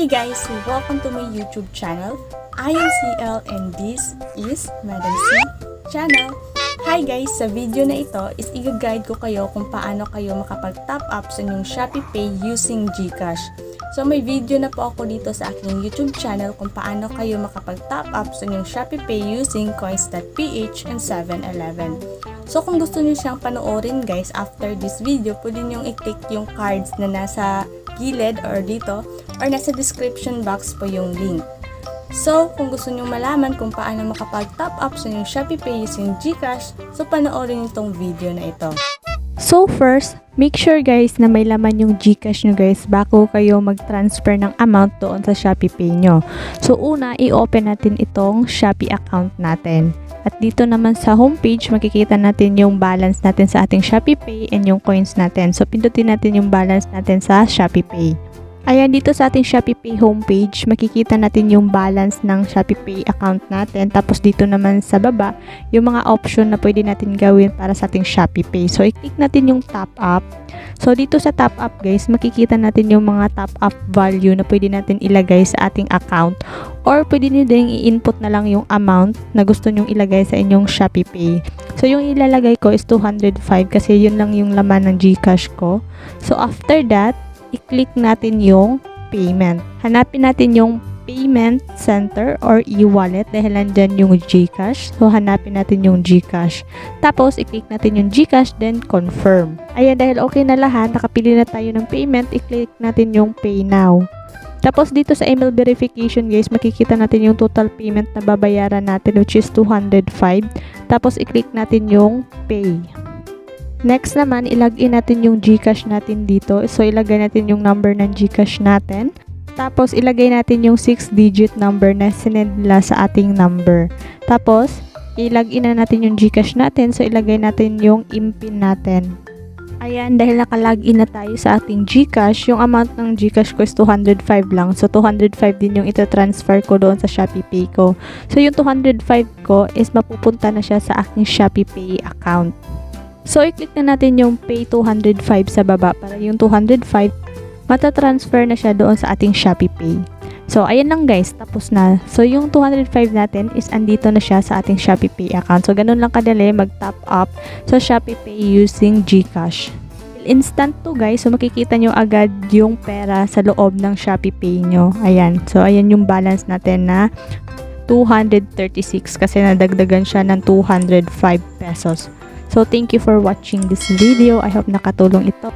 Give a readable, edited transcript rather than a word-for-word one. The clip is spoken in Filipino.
guys! Welcome to my YouTube channel. I am CL and this is Madam C channel. Hi guys! Sa video na ito is i-guide ko kayo kung paano kayo makapag-top up sa inyong ShopeePay using Gcash. So may video na po ako dito sa aking YouTube channel kung paano kayo makapag-top up sa inyong ShopeePay using Coins.ph and 7-Eleven. So kung gusto niyo siyang panoorin guys, after this video, pwede niyo i-click yung cards na nasa gilid or dito or nasa description box po yung link. So kung gusto niyo malaman kung paano makapag-top up sa inyong ShopeePay using Gcash, so panoorin itong video na ito. So first, make sure guys na may laman yung Gcash nyo guys bago kayo mag-transfer ng amount doon sa ShopeePay nyo. So una, i-open natin itong Shopee account natin. At dito naman sa homepage, makikita natin yung balance natin sa ating ShopeePay and yung coins natin. So pindutin natin yung balance natin sa ShopeePay. Ayan, dito sa ating ShopeePay homepage, makikita natin yung balance ng ShopeePay account natin. Tapos dito naman sa baba, yung mga option na pwede natin gawin para sa ating ShopeePay. So, i-click natin yung top up. So, dito sa top up guys, makikita natin yung mga top up value na pwede natin ilagay sa ating account. Or pwede nyo din i-input na lang yung amount na gusto nyong ilagay sa inyong ShopeePay. So, yung ilalagay ko is 205 kasi yun lang yung laman ng Gcash ko. So, after that, i-click natin yung payment. Hanapin natin yung payment center or e-wallet dahil nandyan yung Gcash. So, hanapin natin yung Gcash. Tapos, i-click natin yung Gcash, then confirm. Ayan, dahil okay na lahat, nakapili na tayo ng payment, i-click natin yung pay now. Tapos, dito sa email verification guys, makikita natin yung total payment na babayaran natin which is 205. Tapos, i-click natin yung pay. Next naman, ilagin natin yung Gcash natin dito. So, ilagay natin yung number ng Gcash natin. Tapos, ilagay natin yung 6-digit number na sinend nila sa ating number. Tapos, ilagin na natin yung Gcash natin. So, ilagay natin yung IMPIN natin. Ayan, dahil nakalagin na tayo sa ating Gcash, yung amount ng Gcash ko is 205 lang. So, 205 din yung ito-transfer ko doon sa ShopeePay ko. So, yung 205 ko is mapupunta na siya sa aking ShopeePay account. So, i-click na natin yung pay 205 sa baba para yung 205 matatransfer na siya doon sa ating ShopeePay. So, ayan lang guys, tapos na. So, yung 205 natin is andito na siya sa ating ShopeePay account. So, ganun lang kadali mag-top up sa ShopeePay using Gcash. Instant to guys, so makikita nyo agad yung pera sa loob ng ShopeePay nyo. Ayan, so ayan yung balance natin na 236 kasi nadagdagan siya ng 205 pesos. So, thank you for watching this video. I hope nakatulong ito.